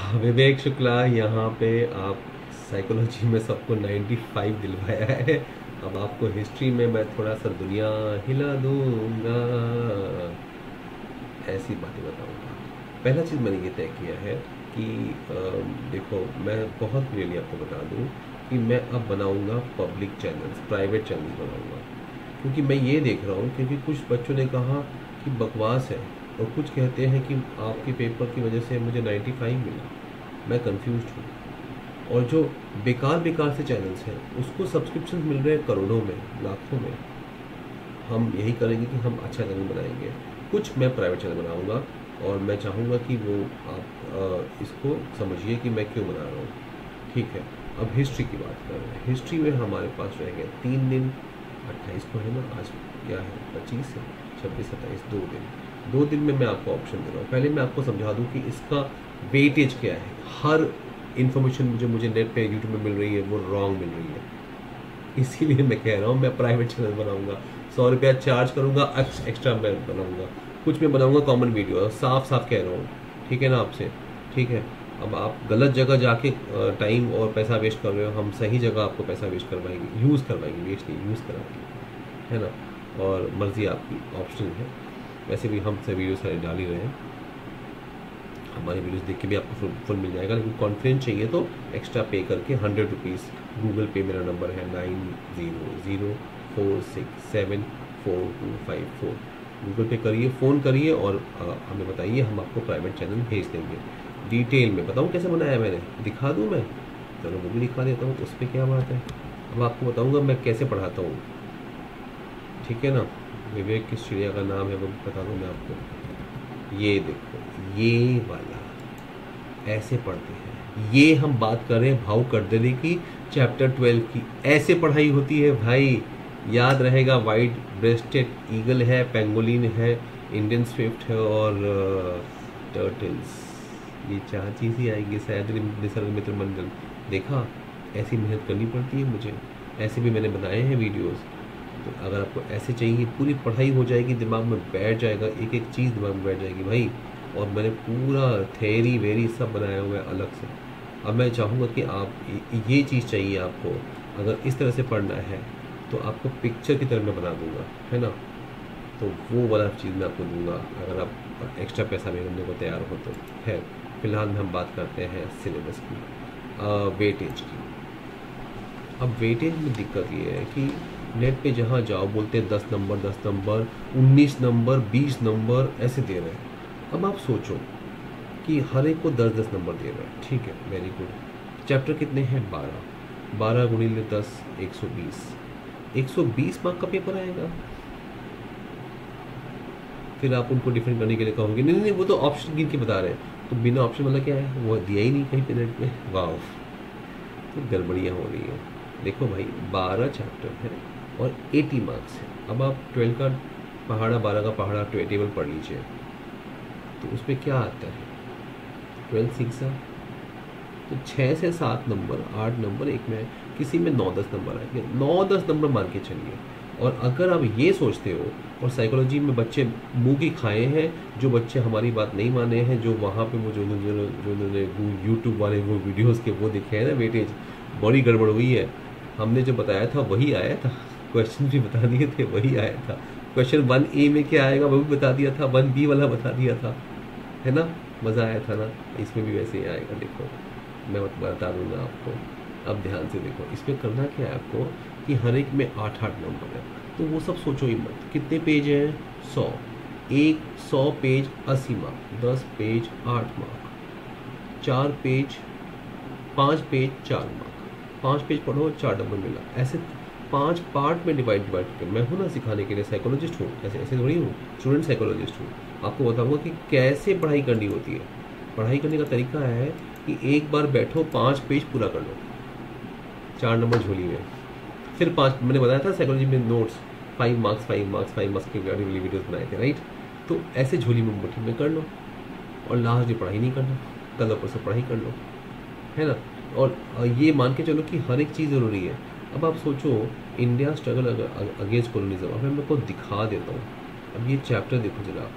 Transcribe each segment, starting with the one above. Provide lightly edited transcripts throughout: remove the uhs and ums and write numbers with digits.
विवेक शुक्ला यहाँ पे आप साइकोलॉजी में सबको 95 दिलवाया है। अब आपको हिस्ट्री में मैं थोड़ा सा दुनिया हिला दूंगा, ऐसी बातें बताऊंगा। पहला चीज़ मैंने ये तय किया है कि देखो, मैं बहुत क्लियरली आपको बता दूं कि मैं अब बनाऊंगा पब्लिक चैनल्स, प्राइवेट चैनल्स बनाऊंगा। क्योंकि मैं ये देख रहा हूँ, क्योंकि कुछ बच्चों ने कहा कि बकवास है, और कुछ कहते हैं कि आपके पेपर की वजह से मुझे 95 मिला। मैं कंफ्यूज हूँ। और जो बेकार बेकार से चैनल्स हैं उसको सब्सक्रिप्शन मिल रहे हैं करोड़ों में, लाखों में। हम यही करेंगे कि हम अच्छा चैनल बनाएंगे। कुछ मैं प्राइवेट चैनल बनाऊंगा, और मैं चाहूँगा कि वो आप इसको समझिए कि मैं क्यों बना रहा हूँ। ठीक है, अब हिस्ट्री की बात कर रहे हैं। हिस्ट्री में हमारे पास रह गए 3 दिन, 28 को है ना, आज क्या है, 25 है, 26, 27, 2 दिन में मैं आपको ऑप्शन दे रहा हूँ। पहले मैं आपको समझा दूँ कि इसका वेटेज क्या है। हर इन्फॉर्मेशन जो मुझे नेट पे यूट्यूब में मिल रही है वो रॉन्ग मिल रही है, इसीलिए मैं कह रहा हूँ मैं प्राइवेट चैनल बनाऊंगा, 100 रुपया चार्ज करूँगा, एक्स्ट्रा मैं बनाऊंगा। कुछ मैं बनाऊंगा कॉमन वीडियो, साफ साफ कह रहा हूँ, ठीक है ना आपसे। ठीक है, अब आप गलत जगह जाके टाइम और पैसा वेस्ट कर रहे हो, हम सही जगह आपको पैसा वेस्ट करवाएंगे, यूज़ करवाएंगे, वेस्ट नहीं, यूज़ करवाएंगे, है ना। और मर्ज़ी आपकी, ऑप्शन है। वैसे भी हम से वीडियो सारे डाल ही रहे हैं, हमारे वीडियोस देख के भी आपको फुल मिल जाएगा। लेकिन कॉन्फिडेंस चाहिए तो एक्स्ट्रा पे करके 100 रुपीज़, गूगल पे मेरा नंबर है 9004674254, गूगल पे करिए, फ़ोन करिए और हमें बताइए, हम आपको प्राइवेट चैनल भेज देंगे। डिटेल में बताऊँ कैसे बनाया मैंने, दिखा दूँ मैं, चलो वो भी दिखा देता हूँ, उस पर क्या बात है। अब आपको बताऊँगा मैं कैसे पढ़ाता हूँ, ठीक है ना। विवेक किस चिड़िया का नाम है वो भी बता दूँ मैं आपको। ये देखो, ये वाला ऐसे पढ़ते हैं। ये हम बात कर रहे हैं भाव कर देने की, चैप्टर 12 की। ऐसे पढ़ाई होती है भाई, याद रहेगा। वाइट ब्रेस्टेड ईगल है, पेंगोलिन है, इंडियन स्विफ्ट है और टर्टल्स, ये 4 चीज़ ही आएंगी शायद। निसर्ग मित्र मंडल, देखा, ऐसी मेहनत करनी पड़ती है मुझे, ऐसे भी मैंने बनाए हैं वीडियोस। तो अगर आपको ऐसे चाहिए, पूरी पढ़ाई हो जाएगी, दिमाग में बैठ जाएगा, एक एक चीज़ दिमाग में बैठ जाएगी भाई। और मैंने पूरा थेरी वेरी सब बनाया हुआ है अलग से। अब मैं चाहूँगा कि आप ये चीज़ चाहिए आपको, अगर इस तरह से पढ़ना है तो आपको पिक्चर की तरह मैं बना दूंगा, है ना। तो वो वाला चीज़ मैं आपको दूंगा अगर आप एक्स्ट्रा पैसा भेजने को तैयार हो तो। है, फिलहाल में हम बात करते हैं सिलेबस की, वेटेज की। अब वेटेज में दिक्कत ये है कि नेट पे जहाँ जाओ बोलते हैं 10 नंबर, 10 नंबर, 19 नंबर, 20 नंबर ऐसे दे रहे हैं। अब आप सोचो कि हर एक को 10-10 नंबर दे रहे हैं, ठीक है, वेरी गुड। चैप्टर कितने हैं, 12, 12 गुणिले 10, 120, 120 मार्क का पेपर आएगा। फिर आप उनको डिफेंड करने के लिए कहोगे नहीं नहीं वो तो ऑप्शन गिन के बता रहे हैं, तो बिना ऑप्शन वाला क्या है, वो दिया ही नहीं कहीं पे नेट में। वाह, तो गड़बड़ियाँ हो रही हैं। देखो भाई, 12 चैप्टर है और 80 मार्क्स है। अब आप 12 का पहाड़ा, 12 का पहाड़ा टेबल पढ़ लीजिए, तो उसमें क्या आता है, 12 6 तो 6 से 7 नंबर, 8 नंबर, एक में किसी में 9-10 नंबर आएंगे, 9-10 नंबर मान के चलिए। और अगर आप ये सोचते हो, और साइकोलॉजी में बच्चे मुंह की खाए हैं, जो बच्चे हमारी बात नहीं माने हैं, जो वहाँ पे वो जो उन्होंने यूट्यूब वाले वो वीडियोस के वो दिखे हैं ना, वेटेज बड़ी गड़बड़ हुई है। हमने जो बताया था वही आया था, क्वेश्चन भी बता दिए थे वही आया था। क्वेश्चन 1A में क्या आएगा वो भी बता दिया था, 1B वाला बता दिया था, है ना। मज़ा आया था ना। इसमें भी वैसे ही आएगा, देखो मैं बता दूंगा आपको। अब ध्यान से देखो, इसमें करना क्या है आपको कि हर एक में 8-8 नंबर है, तो वो सब सोचो ही मत। कितने पेज हैं, 100, 100 page 80 mark, 10 page 8 mark, 4 page 5 page 4 mark, 5 page पढ़ो 4 नंबर मिला। ऐसे 5 पार्ट में डिवाइड कर, मैं हूँ ना सिखाने के लिए, साइकोलॉजिस्ट हूँ, ऐसे ऐसे थोड़ी हूँ, स्टूडेंट साइकोलॉजिस्ट हूँ। आपको बताऊँगा कि कैसे पढ़ाई करनी होती है। पढ़ाई करने का तरीका है कि एक बार बैठो, 5 पेज पूरा कर लो, 4 नंबर झोली में। फिर 5, मैंने बताया था साइकोलॉजी में नोट्स 5 मार्क्स 5 मार्क्स 5 मार्क्स के वीडियोस बनाए थे, राइट। तो ऐसे झोली में मुट्ठी में कर लो, और लास्ट में पढ़ाई नहीं करना, कल ऊपर से पढ़ाई कर लो, है ना। और ये मान के चलो कि हर एक चीज़ ज़रूरी है। अब आप सोचो, इंडिया स्ट्रगल अगेंस्ट कॉलोनिज्म, अब मैं आपको दिखा देता हूँ। अब ये चैप्टर देखो जरा,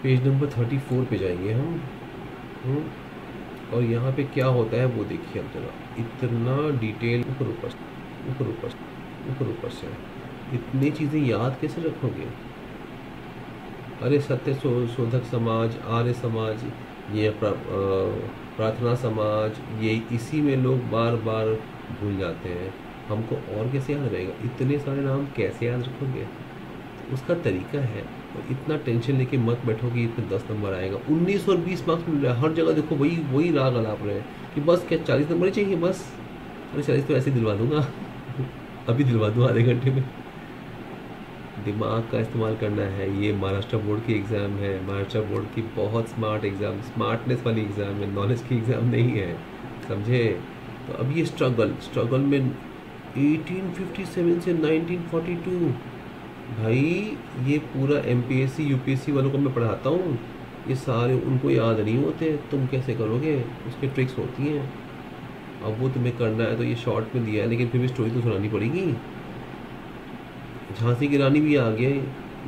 पेज नंबर 34 पे जाएंगे हम। और यहाँ पे क्या होता है वो देखिए अब जरा, इतना डिटेल, ऊपर ऊपर ऊपर ऊपर ऊपर ऊपर से इतनी चीज़ें याद कैसे रखोगे? अरे सत्य शोधक समाज, आर्य समाज, ये प्रार्थना समाज, ये इसी में लोग बार बार भूल जाते हैं। हमको और कैसे याद रहेगा? इतने सारे नाम कैसे याद रखोगे? उसका तरीका है। और इतना टेंशन लेके मत बैठो कि इसमें 10 नंबर आएगा। 19 और 20 मार्क्स मिल रहा है हर जगह, देखो वही वही राग अलाप रहे हैं कि बस क्या 40 नंबर ही चाहिए बस। अरे 40 तो ऐसे दिलवा दूंगा अभी दिलवा दूँ आधे घंटे में। दिमाग का इस्तेमाल करना है। ये महाराष्ट्र बोर्ड की एग्ज़ाम है, महाराष्ट्र बोर्ड की बहुत स्मार्ट एग्ज़ाम, स्मार्टनेस वाली एग्ज़ाम है, नॉलेज की एग्ज़ाम नहीं है, समझे? तो अब ये स्ट्रगल में 1857 से 1942, भाई ये पूरा एमपीएससी यूपीएससी वालों को मैं पढ़ाता हूँ, ये सारे उनको याद नहीं होते, तुम कैसे करोगे? उसके ट्रिक्स होती हैं। अब वो तुम्हें करना है तो ये शॉर्ट में दिया है, लेकिन फिर भी स्टोरी तो सुनानी पड़ेगी। झांसी की रानी भी आ गए,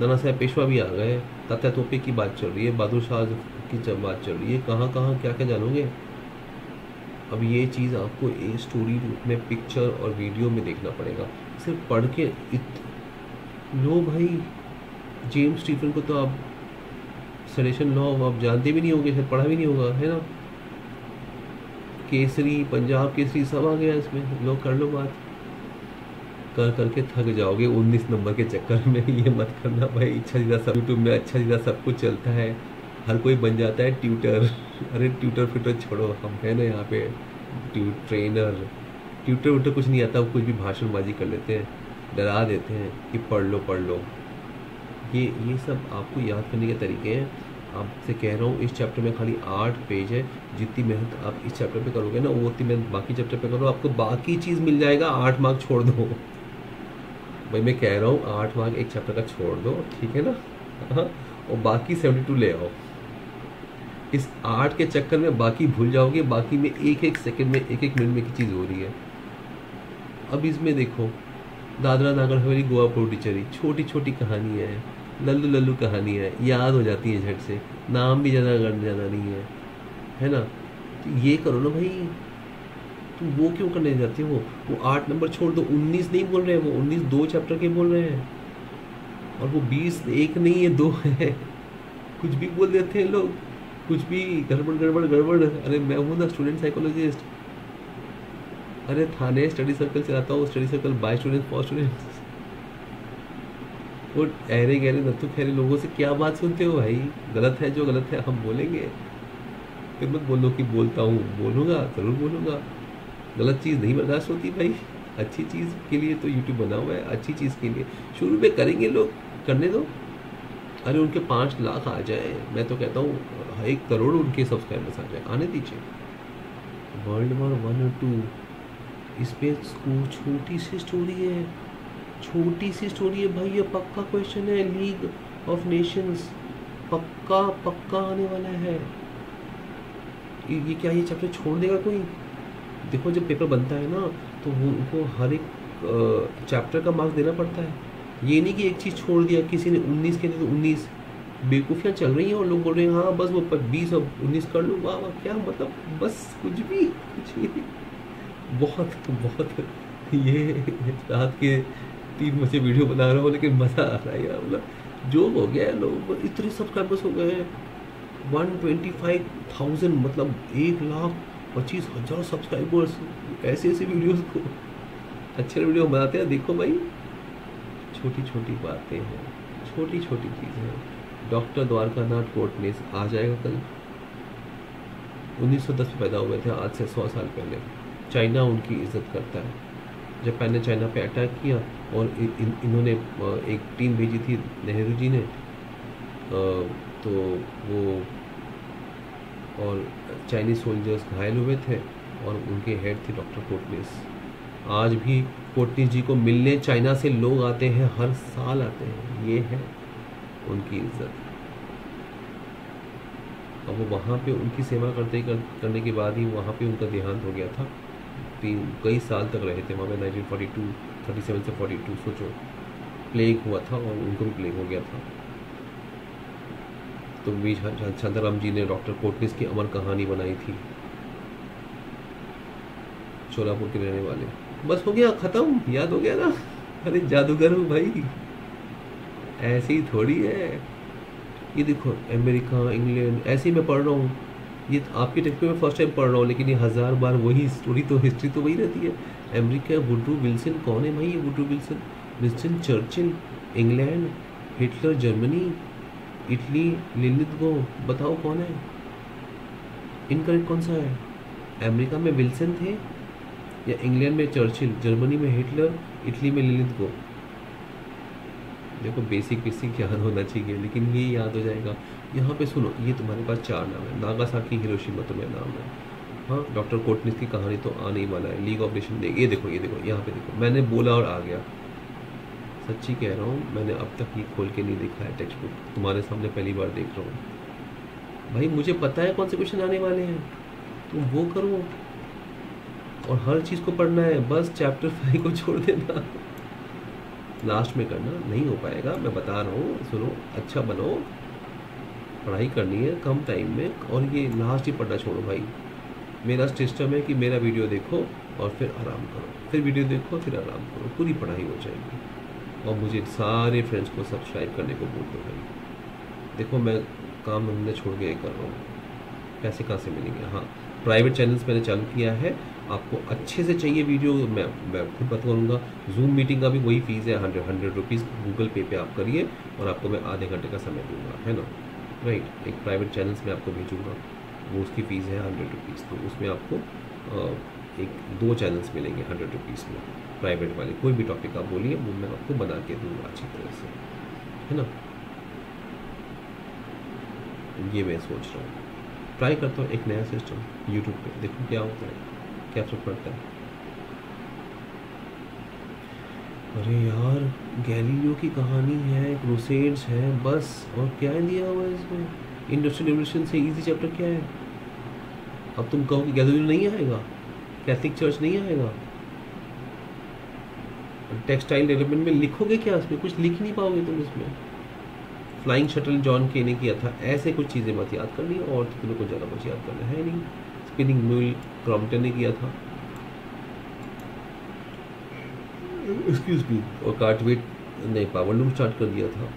नाना साहब पेशवा भी आ गए, तात्या तोपे की बात चल रही है, बहादुर शाह की जब बात चल रही है, कहाँ कहाँ क्या क्या जानोगे? अब ये चीज़ आपको एक स्टोरी रूप में पिक्चर और वीडियो में देखना पड़ेगा। सिर्फ पढ़ के लो भाई, जेम्स स्टीफन को तो आप सेडेशन लॉ आप जानते भी नहीं होंगे, शायद पढ़ा भी नहीं होगा, है ना? केसरी, पंजाब केसरी सब आ गया इसमें, लो कर लो बात। कर करके थक जाओगे 19 नंबर के चक्कर में। ये मत करना भाई। अच्छा सीधा सब यूट्यूब में अच्छा सीधा सब कुछ चलता है, हर कोई बन जाता है ट्यूटर। अरे ट्यूटर फिटर छोड़ो, हम है ना यहाँ पे ट्रेनर। ट्यूटर व्यूटर कुछ नहीं आता, वो कुछ भी भाषणबाजी कर लेते हैं, डरा देते हैं कि पढ़ लो पढ़ लो। ये सब आपको याद करने के तरीके हैं। आपसे कह रहा हूँ, इस चैप्टर में खाली 8 पेज है, जितनी मेहनत आप इस चैप्टर पे करोगे ना, वो उतनी मेहनत बाकी चैप्टर पे करो, आपको बाकी चीज़ मिल जाएगा। 8 मार्क छोड़ दो भाई, मैं कह रहा हूँ 8 मार्क एक चैप्टर का छोड़ दो, ठीक है ना? हाँ, और बाकी 72 ले आओ। इस 8 के चक्कर में बाकी भूल जाओगे, बाकी में एक एक सेकंड में एक एक मिनट में की चीज़ हो रही है। अब इसमें देखो, दादरा नागर हवेली गोवा पोंडिचेरी, छोटी छोटी कहानियाँ हैं, लल्लू लल्लू कहानियाँ हैं, याद हो जाती हैं झट से, नाम भी ज़्यादा जाना नहीं है ना? तो ये करो ना भाई, तुम वो क्यों करने जाते हो? वो 8 नंबर छोड़ दो, 19 नहीं बोल रहे हैं, वो 19 2 चैप्टर के बोल रहे हैं, और वो 20 1 नहीं है 2 है। कुछ भी बोल देते हैं लोग, कुछ भी गड़बड़ गड़बड़ गड़बड़। अरे मैं हूँ ना स्टूडेंट साइकोलॉजिस्ट, अरे थाने स्टडी सर्कल चलाता हूँ, study circle by student for students. वो अहरे गहरे नत्थु खैरे लोगों से क्या बात सुनते हो भाई? गलत है जो गलत है हम बोलेंगे, फिर मत बोलो कि बोलता हूँ, बोलूँगा ज़रूर बोलूँगा। गलत चीज़ नहीं बर्दाश्त होती भाई, अच्छी चीज़ के लिए तो यूट्यूब बना हुआ है, अच्छी चीज़ के लिए शुरू में करेंगे लोग, करने दो। अरे उनके 5 लाख आ जाए, मैं तो कहता हूँ 1 करोड़ उनके सब्सक्राइबर्स आ जाए, आने दीजिए। वर्ल्ड वॉर 1 और 2 इस पे छोटी सी स्टोरी है, छोटी सी स्टोरी है भाई, ये पक्का क्वेश्चन है, लीग ऑफ नेशंस पक्का पक्का आने वाला है। ये क्या ये चैप्टर छोड़ देगा कोई? देखो जब पेपर बनता है ना, तो वो उनको हर एक चैप्टर का मार्क्स देना पड़ता है। ये नहीं कि एक चीज़ छोड़ दिया, किसी ने 19 के लिए तो 19। बेवकूफ़ियाँ चल रही हैं और लोग बोल रहे हैं हाँ बस वो 20 और 19 कर लो, वाह वाह, क्या मतलब, बस कुछ भी बहुत बहुत ये रात के 3 बजे वीडियो बना रहा हूँ, लेकिन मज़ा आ रहा है यार। मतलब जो हो गया है, लोग इतने सब्सक्राइबर्स हो गए हैं 125,000, मतलब 1,25,000 सब्सक्राइबर्स। ऐसे ऐसे वीडियोस को अच्छे वीडियो बनाते हैं, देखो भाई, छोटी छोटी बातें हैं, छोटी छोटी चीज़ें हैं। डॉक्टर द्वारकानाथ कोटनेस आ जाएगा कल। 1910 में पैदा हुए थे, आज से 100 साल पहले। चाइना उनकी इज्जत करता है। जापान ने चाइना पे अटैक किया और इन्होंने एक टीम भेजी थी नेहरू जी ने, तो वो और चाइनीज सोल्जर्स घायल हुए थे और उनके हेड थे डॉक्टर कोटनेस। आज भी कोटनेस जी को मिलने चाइना से लोग आते हैं, हर साल आते हैं, ये है उनकी इज्जत। अब वो वहाँ पे उनकी सेवा करने के बाद ही वहाँ पे उनका देहांत हो गया था। कई साल तक रहे थे वहाँ पे, 1942 37 से 42, सोचो प्लेग हुआ था और उनको भी प्लेग हो गया था। तो वी शांताराम जी ने डॉक्टर कोटनेस की अमर कहानी बनाई थी, शोलापुर के रहने वाले। बस हो गया, ख़त्म, याद हो गया ना। अरे जादूगर हूँ भाई, ऐसे ही थोड़ी है। ये देखो अमेरिका, इंग्लैंड, ऐसे ही मैं पढ़ रहा हूँ। ये आपके टेक्स्ट में मैं फर्स्ट टाइम पढ़ रहा हूँ, लेकिन ये 1000 बार वही स्टोरी, तो हिस्ट्री तो वही रहती है। अमेरिका, वुड्रो विल्सन, कौन है भाई ये Woodrow Wilson? Winston Churchill, England, Hitler Germany, Italy Linlithgow, बताओ कौन है? इनकरेक्ट कौन सा है? अमेरिका में विल्सन थे, या इंग्लैंड में चर्चिल, जर्मनी में हिटलर, इटली में लिलिथगो? देखो बेसिक बेसिक याद होना चाहिए, लेकिन ये याद हो जाएगा। यहाँ पे सुनो, ये तुम्हारे पास 4 नाम है, नागासाकी, हिरोशिमा तुम्हें नाम है। हाँ, डॉक्टर कोटनिस की कहानी तो आने ही वाला है, लीग ऑफ नेशन। ये देखो, ये देखो, यहाँ पे देखो, मैंने बोला और आ गया। सच्ची कह रहा हूँ, मैंने अब तक ये खोल के नहीं देखा है टेक्स्ट बुक, तुम्हारे सामने पहली बार देख रहा हूँ। भाई मुझे पता है कौन से क्वेश्चन आने वाले हैं, तुम वो करो। और हर चीज़ को पढ़ना है, बस चैप्टर 5 को छोड़ देना, लास्ट में करना नहीं हो पाएगा। मैं बता रहा हूँ, सुनो, अच्छा बनो, पढ़ाई करनी है कम टाइम में, और ये लास्ट ही पढ़ना छोड़ो भाई। मेरा सिस्टम है कि मेरा वीडियो देखो और फिर आराम करो, फिर वीडियो देखो फिर आराम करो, पूरी पढ़ाई हो जाएगी। और मुझे सारे फ्रेंड्स को सब्सक्राइब करने को बोल दो भाई। देखो मैं काम धंधे छोड़ के कर रहा हूँ, पैसे कहाँ से मिलेंगे? हाँ, प्राइवेट चैनल्स मैंने चालू किया है। आपको अच्छे से चाहिए वीडियो, मैं खुद बात करूँगा। जूम मीटिंग का भी वही फीस है, 100 रुपीज़ गूगल पे आप करिए, और आपको मैं आधे घंटे का समय दूंगा, है ना? राइट, एक प्राइवेट चैनल्स में आपको भेजूँगा, वो उसकी फ़ीस है 100 रुपीज़। तो उसमें आपको एक 2 चैनल्स मिलेंगे 100 रुपीज़ में, प्राइवेट वाले। कोई भी टॉपिक आप बोलिए, वो मैं आपको बना के दूँगा अच्छी तरह से, है ना? ये मैं सोच रहा हूँ, ट्राई करता हूँ एक नया सिस्टम यूट्यूब पे, देखो क्या होता है, क्या फर्क पड़ता है। अरे यार, गैलीलियो की कहानी है, क्रूसेड्स है, बस। और क्या दिया हुआ है इसमें? इंडस्ट्रियल रेवोल्यूशन से इजी चैप्टर क्या है? अब तुम कहो कि गैलीलियो नहीं आएगा, कैथलिक चर्च नहीं आएगा, टेक्सटाइल डेवलपमेंट में लिखोगे क्या? इसमें कुछ लिख नहीं पाओगे तुम इसमें। फ्लाइंग शटल जॉन के ने किया था, ऐसे कुछ चीज़ें मत याद करनी है, और तो तुम्हें कुछ ज़्यादा कुछ याद करना है नहीं। स्पिनिंग म्यूल क्रॉम्पटन ने किया था, एक्सक्यूज मी, और कार्टवेट ने पावर लूम स्टार्ट कर दिया था।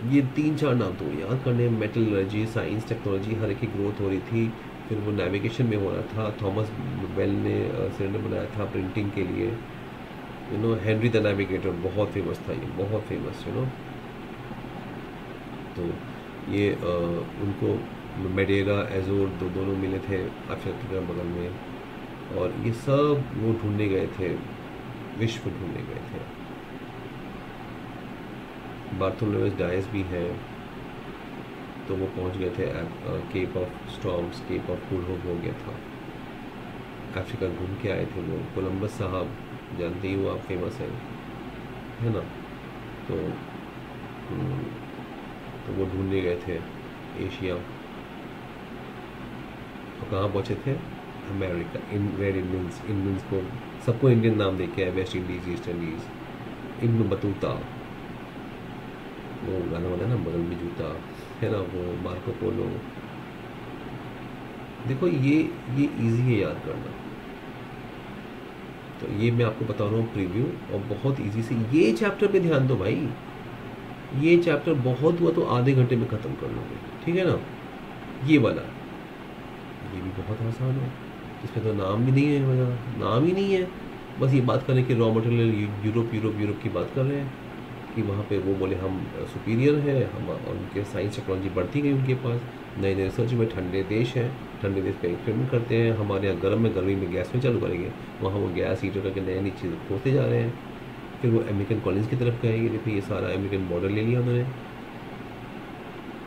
ये 3-4 नाम तो याद करने। मेटलर्जी, साइंस, टेक्नोलॉजी, हर एक की ग्रोथ हो रही थी। फिर वो नेविगेशन में हो रहा था, थॉमस बेल ने सिलेंडर बनाया था प्रिंटिंग के लिए, you know. Henry the navigator बहुत फेमस था, ये बहुत फेमस, यू नो। तो ये उनको मेडेरा, एजोर दोनों मिले थे अफ्रीका के बगल में, और ये सब वो ढूंढने गए थे, विश्व ढूंढने गए थे। बार्थोलोमेस डायस भी है, तो वो पहुंच गए थे Cape of Storms, Cape of Good Hope हो गया था, अफ्रीका घूम के आए थे वो। कोलंबस साहब जानते ही हो आप, फेमस है ना? तो वो ढूंढने गए थे एशिया, और कहाँ पहुँचे थे? अमेरिका। रेड इंडियंस को सबको इंडियन नाम दे के आए, West Indies, east Indies. Ibn Battuta, वो गाना वाला ना, बगल में जूता, है ना, वो मार्को पोलो। देखो ये इजी है याद करना। तो ये मैं आपको बता रहा हूँ प्रीव्यू, और बहुत इजी से ये चैप्टर पे ध्यान दो भाई। ये चैप्टर बहुत हुआ तो आधे घंटे में ख़त्म कर लोगे, ठीक है ना? ये वाला, ये भी बहुत आसान है, इसमें तो नाम भी नहीं है, मतलब नाम ही नहीं है। बस ये बात करें कि रॉ मटेरियल यूरोप की बात कर रहे हैं, कि वहाँ पे वो बोले हम सुपीरियर है, हम, और उनके साइंस टेक्नोलॉजी बढ़ती गई उनके पास, नए नए रिसर्च में। ठंडे देश हैं, ठंडे देश पे एक्सपेरिमेंट करते हैं। हमारे यहाँ गर्मी में गैस में चालू करेंगे, वहाँ वो गैस हीटर करके नई नई चीज़ें खोजते जा रहे हैं। फिर वो अमेरिकन कॉलेज की तरफ गए, देखो ये सारा अमेरिकन बॉर्डर ले लिया उन्होंने,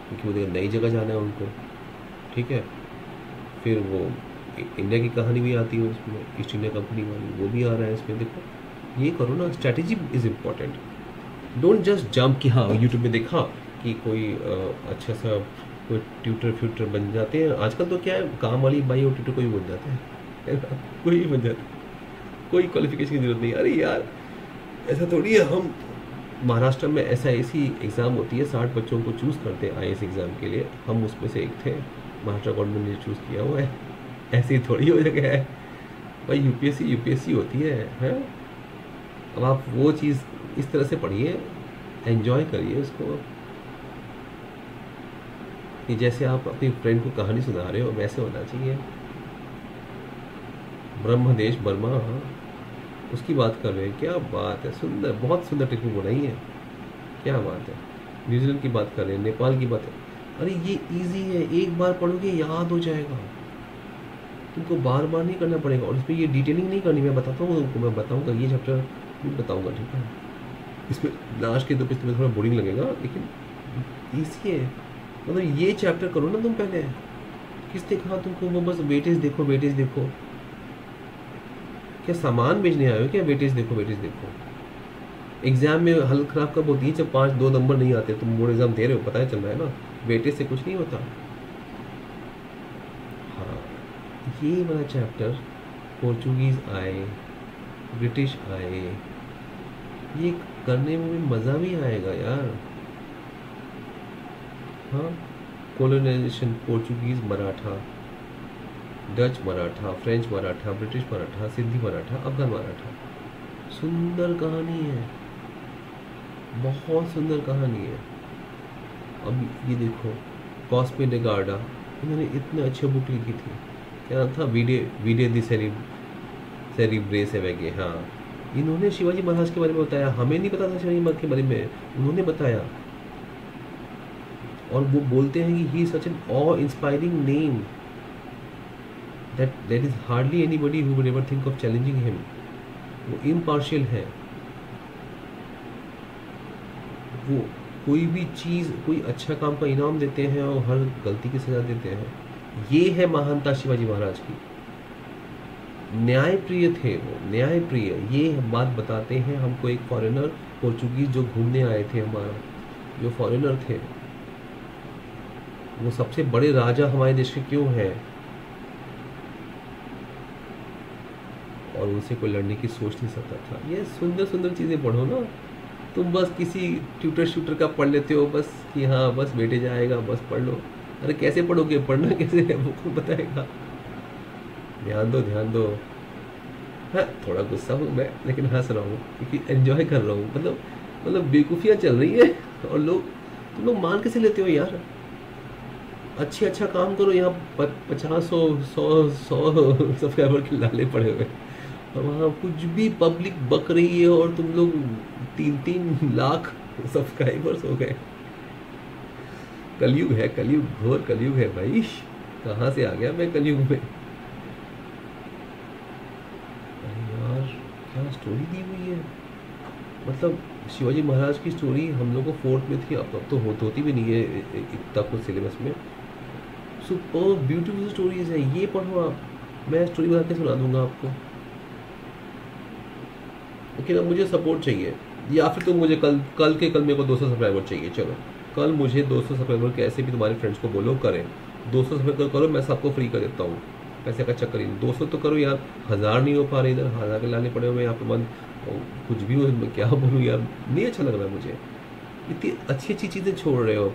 क्योंकि वो नई जगह जाना है उनको, ठीक है। फिर वो इंडिया की कहानी भी आती है उसमें, ईस्ट इंडिया कंपनी वाली, वो भी आ रहा है इसमें। देखो ये करो ना, strategy is important. Don't just jump कि हाँ यूट्यूब में देखा कि कोई अच्छा सा कोई ट्यूटर बन जाते हैं। आजकल तो क्या है, काम वाली बाई और ट्यूटर कोई बन जाता है कोई बन जाता है, कोई क्वालिफिकेशन की जरूरत नहीं। अरे यार ऐसा थोड़ी है, हम महाराष्ट्र में ऐसी एग्ज़ाम होती है, 60 बच्चों को चूज़ करते हैं IAS एग्ज़ाम के लिए, हम उसमें से एक थे, महाराष्ट्र गवर्नमेंट ने चूज़ किया हुआ है। ऐसे ही थोड़ी हो जगह है, भाई यूपीएससी यूपीएससी होती है हैं। अब आप वो चीज़ इस तरह से पढ़िए, एंजॉय करिए उसको, कि जैसे आप अपनी फ्रेंड को कहानी सुना रहे हो वैसे होना चाहिए। ब्रह्मदेश वर्मा, उसकी बात कर रहे हैं, क्या बात है, सुंदर, बहुत सुंदर टेक्निक बनाई है, क्या बात है। न्यूजीलैंड की बात कर रहे हैं, नेपाल की बात है। अरे ये इजी है, एक बार पढ़ोगे याद हो जाएगा, तुमको बार बार नहीं करना पड़ेगा। और इसमें ये डिटेलिंग नहीं करनी, मैं बताता हूँ तुमको, मैं बताऊँगा ये चैप्टर भी बताऊँगा, ठीक है। इसमें लास्ट के 2 पेज तुम्हें थोड़ा बोरिंग लगेगा, लेकिन ईजी है। मतलब ये चैप्टर करो ना तुम पहले, किसने कहा तुमको वो बस वेटेज देखो वेटेज देखो, क्या सामान बेचने आए हो क्या, वेटेज देखो वेटेज देखो। एग्जाम में हालत खराब कब होती है, जब 5-2 नंबर नहीं आते, तुम बोर्ड एग्जाम दे रहे हो, पता है चल रहा है ना, वेटेज से कुछ नहीं होता। हाँ, ये वाला चैप्टर, पोर्चुगीज आए, ब्रिटिश आए, ये करने में भी मज़ा भी आएगा यार। हाँ, colonisation, Portuguese Maratha, Dutch Maratha, French Maratha, British Maratha, Sindhi Maratha, Afghan Maratha, सुंदर कहानी है, बहुत सुंदर कहानी है। अब ये देखो, कॉस्मे डे गार्डा, इन्होंने इतने अच्छे बुक लिखी थी, क्या नाम था, वीडे वीडे दी सेरिब्रे से वैगे, हाँ, इन्होंने शिवाजी महाराज के बारे में बताया, हमें नहीं पता था शिवाजी महाराज के बारे में, उन्होंने बताया। और वो बोलते हैं कि he is such an of inspiring name that is hardly anybody who would ever think of challenging him. वो इम्पार्शियल है, वो कोई भी चीज़, कोई अच्छा काम का इनाम देते हैं और हर गलती की सजा देते हैं। ये है महानता शिवाजी महाराज की, न्यायप्रिय थे वो, न्यायप्रिय। ये बात बताते हैं हमको एक फॉरेनर, पोर्चुगीज जो घूमने आए थे, हमारा जो फॉरेनर थे, वो सबसे बड़े राजा हमारे देश के क्यों हैं, और उनसे कोई लड़ने की सोच नहीं सकता था। ये सुंदर सुंदर चीज़ें पढ़ो ना, तुम बस किसी ट्यूटर शूटर का पढ़ लेते हो बस, कि हाँ बस बेटे जाएगा बस पढ़ लो। अरे कैसे पढ़ोगे, पढ़ना कैसे है वो कौन बताएगा। ध्यान दो ध्यान दो। हाँ, थोड़ा गुस्सा हूँ मैं, लेकिन हंस रहा हूँ क्योंकि एंजॉय कर रहा हूँ। मतलब बेवकूफ़ियाँ चल रही है, और तुम लोग मान कैसे लेते हो यार। अच्छा काम करो, यहाँ 50-100 सब्सक्राइबर के लाले पड़े हुए, और वहाँ कुछ भी पब्लिक बक रही है, और तुम लोग 3-3 लाख सब्सक्राइबर्स हो गए। कलयुग है, कलयुग, घोर कलयुग है भाई। कहाँ से आ गया मैं कलयुग में। अरे यार, क्या स्टोरी दी हुई है। मतलब शिवाजी महाराज की स्टोरी हम लोग को 4th में थी, अब तो होती भी नहीं है इतना कुछ सिलेबस में। सुपर ब्यूटीफुल स्टोरीज है, ये पढ़ो आप, मैं स्टोरी बना के सुना दूंगा आपको। ओके ना, मुझे सपोर्ट चाहिए, या फिर तुम मुझे कल मेरे को 200 सब्सक्राइबर चाहिए। चलो कल मुझे 200 सब्सक्राइबर, कैसे भी तुम्हारे फ्रेंड्स को बोलो करें, 200 सब्सक्राइबर करो, मैं सबको फ्री कर देता हूँ, पैसे का चक्कर ही नहीं। 200 तो करो यार, 1000 नहीं हो पा रहे, इधर 1000 के लाने पड़े हुए यहाँ पे। मन कुछ भी हो, मैं क्या बोलूँ यार, नहीं अच्छा लग रहा है मुझे। इतनी अच्छी चीज़ें छोड़ रहे हो,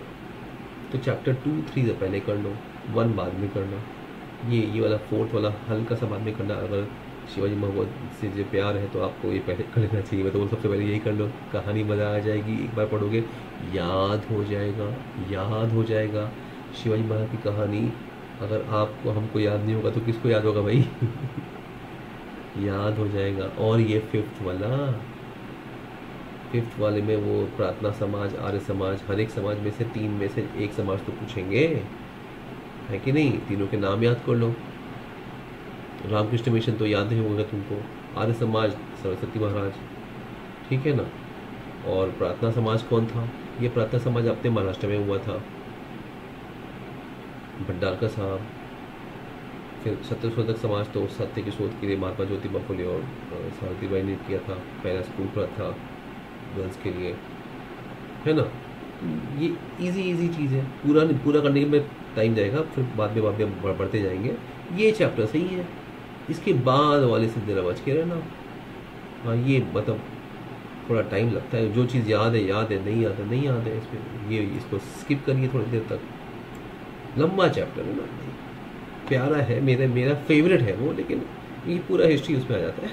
तो चैप्टर 2-3 से पहले कर लो, 1 बाद में करना, ये वाला 4th वाला हल्का सा बाद में करना। अगर शिवाजी महाराज से जो प्यार है तो आपको ये पहले कर लेना चाहिए। मैं तो सबसे पहले यही कर लो, कहानी मज़ा आ जाएगी, एक बार पढ़ोगे याद हो जाएगा। शिवाजी महाराज की कहानी अगर आपको, हमको याद नहीं होगा तो किसको याद होगा भाई। याद हो जाएगा। और ये 5th वाले में वो प्रार्थना समाज, आर्य समाज, हर एक समाज में से 3 में से एक समाज तो पूछेंगे, है कि नहीं। तीनों के नाम याद कर लो। रामकृष्ण मिशन तो याद नहीं होगा तुमको, आर्य समाज सरस्वती महाराज, ठीक है ना। और प्रार्थना समाज कौन था, ये प्रार्थना समाज अपने महाराष्ट्र में हुआ था, भंडारकर साहब। फिर सत्यशोधक समाज तो सत्य के शोध के लिए महात्मा ज्योतिबा फुले और सावित्रीबाई ने किया था, पहला स्कूल पर था गर्ल्स के लिए, है ना। ये इजी चीज़ है, पूरा करने में टाइम जाएगा, फिर बाद में बढ़ते जाएंगे। ये चैप्टर सही है, इसके बाद वाले से जरा बच के रहना। हाँ, ये मतलब थोड़ा टाइम लगता है, जो चीज़ याद है, नहीं याद है इसमें, ये इसको स्किप करिए थोड़ी देर तक। लंबा चैप्टर है ना, प्यारा है, मेरा फेवरेट है वो, लेकिन ये पूरा हिस्ट्री उसमें आ जाता है।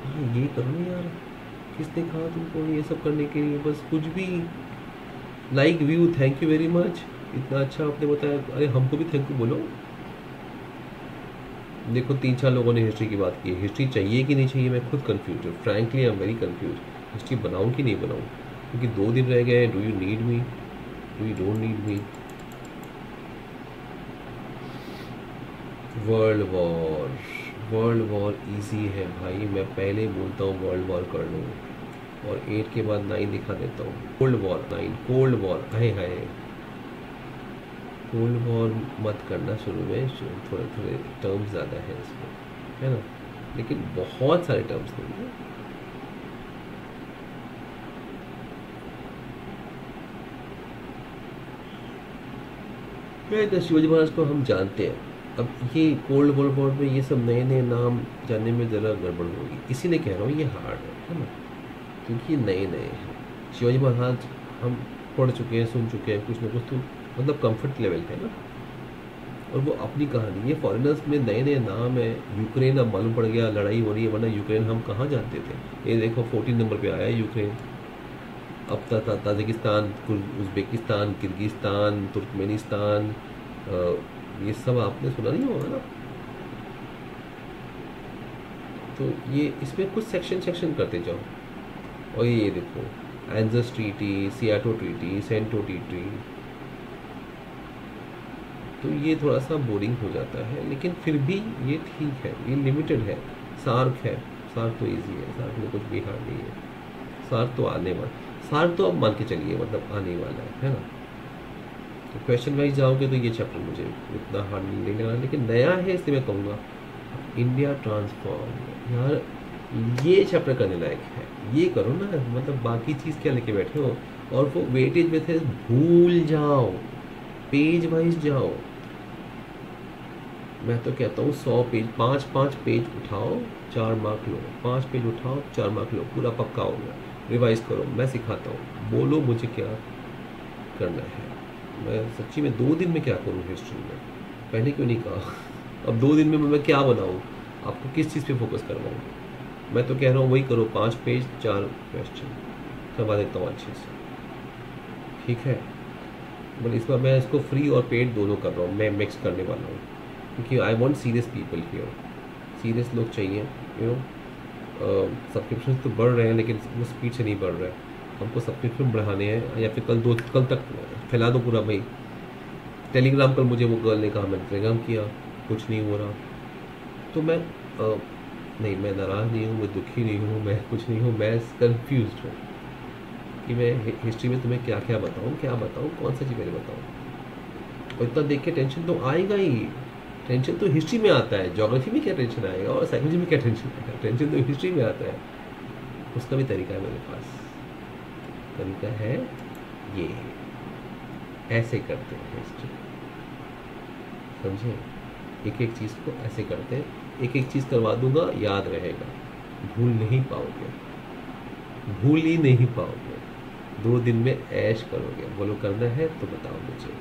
हाँ ये करो ना यार, किसने कहा तुमको ये सब करने के लिए? बस कुछ भी like view, thank you very much, इतना अच्छा आपने बताया, अरे हमको भी थैंक यू बोलो। देखो 3-4 लोगों ने हिस्ट्री की बात की, हिस्ट्री चाहिए कि नहीं चाहिए, मैं खुद कंफ्यूज हूँ, frankly I am very confuse. History बनाऊँ कि नहीं बनाऊँ, क्योंकि 2 दिन रह गए। Do you need me, do you don't need me? World war, world war easy है भाई, मैं पहले ही बोलता हूँ वर्ल्ड वॉर कर लूँ, और 8 के बाद 9 दिखा देता हूँ। कोल्ड वॉर 9, कोल्ड वॉर, हाय हाय, कोल्ड वॉर मत करना शुरू में, थोड़े थोड़े टर्म्स ज़्यादा है इसमें, है ना, लेकिन बहुत सारे टर्म्स नहीं है। शिवाजी महाराज को हम जानते हैं, अब ये कोल्ड वॉर में ये सब नए नए नाम जानने में ज़रा गड़बड़ होगी, इसीलिए कह रहा हूँ ये हार्ड है ना, क्योंकि ये नए नए हैं। शिवाजी महाराज हम पढ़ चुके हैं, सुन चुके हैं, कुछ ना कुछ तो मतलब कंफर्ट लेवल है ना, और वो अपनी कहानी। ये फॉरेनर्स में नए नए नाम है। यूक्रेन अब मालूम पड़ गया लड़ाई हो रही है, वरना यूक्रेन हम कहाँ जानते थे। ये देखो 14 नंबर पे आया है यूक्रेन। अब ताजिकिस्तान, उज़्बेकिस्तान, किर्गिस्तान, तुर्कमेनिस्तान, ये सब आपने सुना नहीं होगा ना। तो ये इसमें कुछ सेक्शन सेक्शन करते जाओ, और ये देखो ANZUS treaty, SEATO treaty, CENTO treaty, तो ये थोड़ा सा बोरिंग हो जाता है, लेकिन फिर भी ये ठीक है, ये लिमिटेड है। सार्क है, सार्क तो इजी है, सार्क में कुछ भी हार्ड नहीं है। सार्क तो आने वाला, सार्क तो अब मान के चलिए मतलब आने वाला है ना। तो क्वेश्चन वाइज जाओगे तो ये चैप्टर मुझे उतना हार्ड नहीं लग रहा, लेकिन नया है इसलिए मैं कहूँगा। इंडिया ट्रांसफॉर्म, यार ये चैप्टर करने लायक है, ये करो ना, मतलब बाकी चीज़ क्या लेके बैठे हो। और वो वेटेज मेथड भूल जाओ, पेज वाइज जाओ। मैं तो कहता हूँ 100 पेज, 5-5 पेज उठाओ, 4 मार्क लो, 5 पेज उठाओ, 4 मार्क लो, पूरा पक्का हो गया। रिवाइज करो, मैं सिखाता हूँ, बोलो मुझे क्या करना है। मैं सच्ची में 2 दिन में क्या करूँ हिस्ट्री में, पहले क्यों नहीं कहा। अब 2 दिन में मैं क्या बनाऊँ, आपको किस चीज़ पे फोकस करवाऊँ। मैं तो कह रहा हूँ वही करो, 5 पेज 4 क्वेश्चन करवा देता हूँ अच्छे से, ठीक है। बट इस बार मैं इसको फ्री और पेड दोनों कर रहा हूँ, मैं मिक्स करने वाला हूँ, क्योंकि I want serious people here, serious लोग चाहिए, यू नो। सब्सक्रिप्शन तो बढ़ रहे हैं, लेकिन वो स्पीड से नहीं बढ़ रहा है। हमको सब्सक्रिप्शन बढ़ाने हैं, या फिर कल तक फैला दो पूरा भाई। टेलीग्राम कल मुझे वो गर्ल ने कहा, मैंने टेलीग्राम किया, कुछ नहीं हो रहा। तो मैं नहीं, मैं नाराज़ नहीं हूँ, मैं दुखी नहीं हूँ, मैं कुछ नहीं हूँ, मैं कन्फ्यूज हूँ कि मैं हिस्ट्री में तुम्हें क्या क्या बताऊँ, कौन सा चीज़ मैंने बताऊँ। और इतना देख के टेंशन तो आएगा ही, टेंशन तो हिस्ट्री में आता है, ज्योग्राफी में क्या टेंशन आएगा, और साइकोलॉजी में क्या टेंशन आएगा, टेंशन तो हिस्ट्री में आता है। उसका भी तरीका है मेरे पास, तरीका है ये, ऐसे करते हैं हिस्ट्री, समझे। एक एक चीज़ को ऐसे करते हैं, एक एक चीज़ करवा दूंगा, याद रहेगा, भूल नहीं पाओगे, भूल ही नहीं पाओगे। 2 दिन में ऐश करोगे। बोलो करना है तो बताओ मुझे।